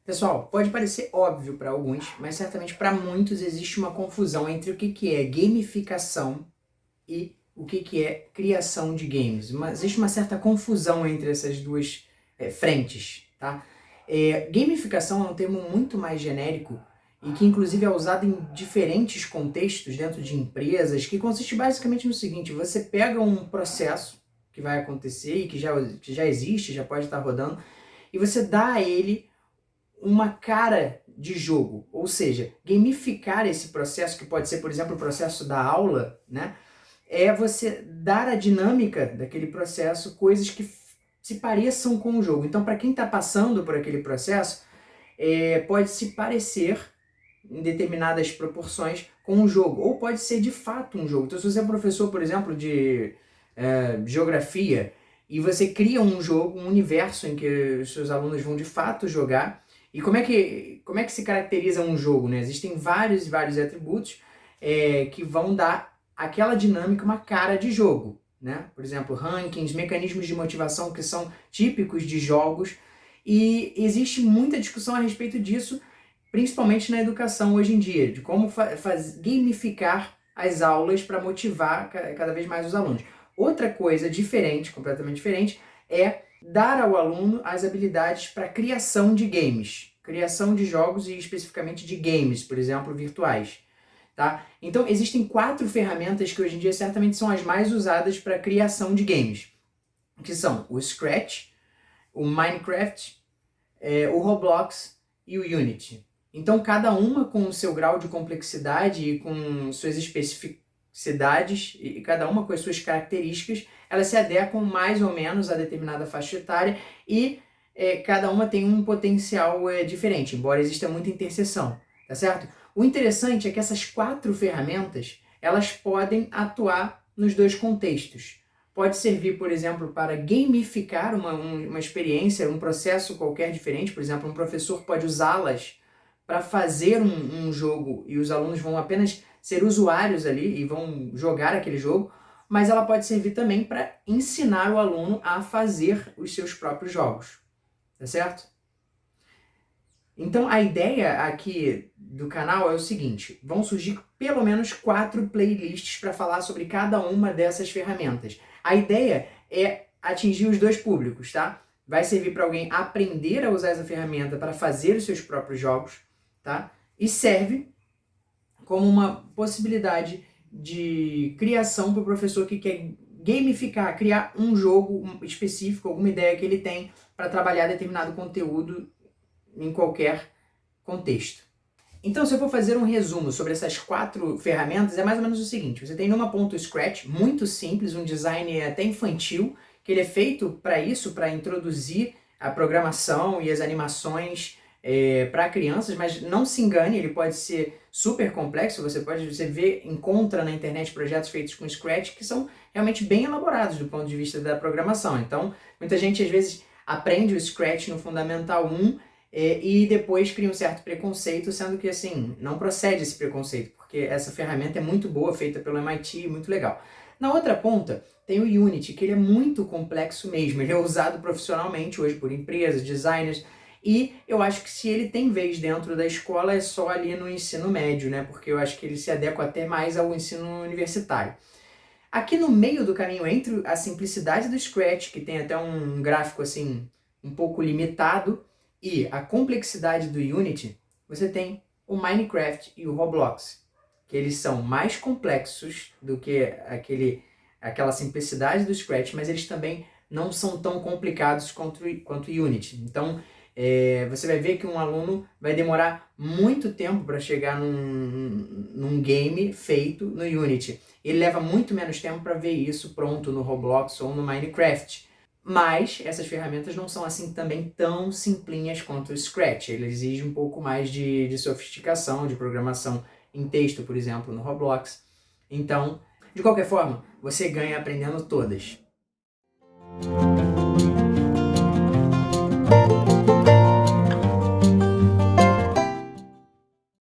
Pessoal, pode parecer óbvio para alguns, mas certamente para muitos existe uma confusão entre o que é gamificação e o que é criação de games. Existe uma certa confusão entre essas duas frentes, tá? Gamificação é um termo muito mais genérico e que inclusive é usado em diferentes contextos dentro de empresas, que consiste basicamente no seguinte: você pega um processo que vai acontecer e que já existe, já pode estar rodando, e você dá a ele uma cara de jogo, ou seja, gamificar esse processo, que pode ser, por exemplo, o processo da aula, né? É você dar à dinâmica daquele processo coisas que se pareçam com o jogo. Então, para quem está passando por aquele processo, pode se parecer, em determinadas proporções, com um jogo, ou pode ser de fato um jogo. Então, se você é professor, por exemplo, de geografia, e você cria um jogo, um universo em que os seus alunos vão de fato jogar. E como é que se caracteriza um jogo, né? Existem vários atributos que vão dar aquela dinâmica, uma cara de jogo, né? Por exemplo, rankings, mecanismos de motivação que são típicos de jogos, e existe muita discussão a respeito disso, principalmente na educação hoje em dia, de como gamificar as aulas para motivar cada vez mais os alunos. Outra coisa diferente, completamente diferente, é dar ao aluno as habilidades para criação de games, criação de jogos e especificamente de games, por exemplo, virtuais. Tá? Então existem 4 ferramentas que hoje em dia certamente são as mais usadas para criação de games, que são o Scratch, o Minecraft, o Roblox e o Unity. Então cada uma com o seu grau de complexidade e com suas especificidades, e cada uma com as suas características, elas se adequam mais ou menos a determinada faixa etária, e cada uma tem um potencial diferente, embora exista muita interseção, tá certo? O interessante é que essas 4 ferramentas, elas podem atuar nos dois contextos. Pode servir, por exemplo, para gamificar uma experiência, um processo qualquer diferente. Por exemplo, um professor pode usá-las para fazer um jogo e os alunos vão apenas ser usuários ali e vão jogar aquele jogo, mas ela pode servir também para ensinar o aluno a fazer os seus próprios jogos, tá certo? Então a ideia aqui do canal é o seguinte: vão surgir pelo menos 4 playlists para falar sobre cada uma dessas ferramentas. A ideia é atingir os dois públicos, tá? Vai servir para alguém aprender a usar essa ferramenta para fazer os seus próprios jogos, tá? E serve como uma possibilidade de criação para o professor que quer gamificar, criar um jogo específico, alguma ideia que ele tem para trabalhar determinado conteúdo em qualquer contexto. Então, se eu for fazer um resumo sobre essas 4 ferramentas, é mais ou menos o seguinte: você tem numa ponta o Scratch, muito simples, um design até infantil, que ele é feito para isso, para introduzir a programação e as animações para crianças, mas não se engane, ele pode ser super complexo. Você encontra na internet projetos feitos com Scratch que são realmente bem elaborados do ponto de vista da programação. Então, muita gente às vezes aprende o Scratch no Fundamental 1 e depois cria um certo preconceito, sendo que assim, não procede esse preconceito, porque essa ferramenta é muito boa, feita pelo MIT, muito legal. Na outra ponta, tem o Unity, que ele é muito complexo mesmo, ele é usado profissionalmente hoje por empresas, designers, e eu acho que se ele tem vez dentro da escola é só ali no ensino médio, né? Porque eu acho que ele se adequa até mais ao ensino universitário. Aqui no meio do caminho, entre a simplicidade do Scratch, que tem até um gráfico assim um pouco limitado, e a complexidade do Unity, você tem o Minecraft e o Roblox, que eles são mais complexos do que aquela simplicidade do Scratch, mas eles também não são tão complicados quanto o Unity. Então, você vai ver que um aluno vai demorar muito tempo para chegar num game feito no Unity. Ele leva muito menos tempo para ver isso pronto no Roblox ou no Minecraft. Mas essas ferramentas não são assim também tão simplinhas quanto o Scratch. Ele exige um pouco mais de sofisticação, de programação em texto, por exemplo, no Roblox. Então, de qualquer forma, você ganha aprendendo todas.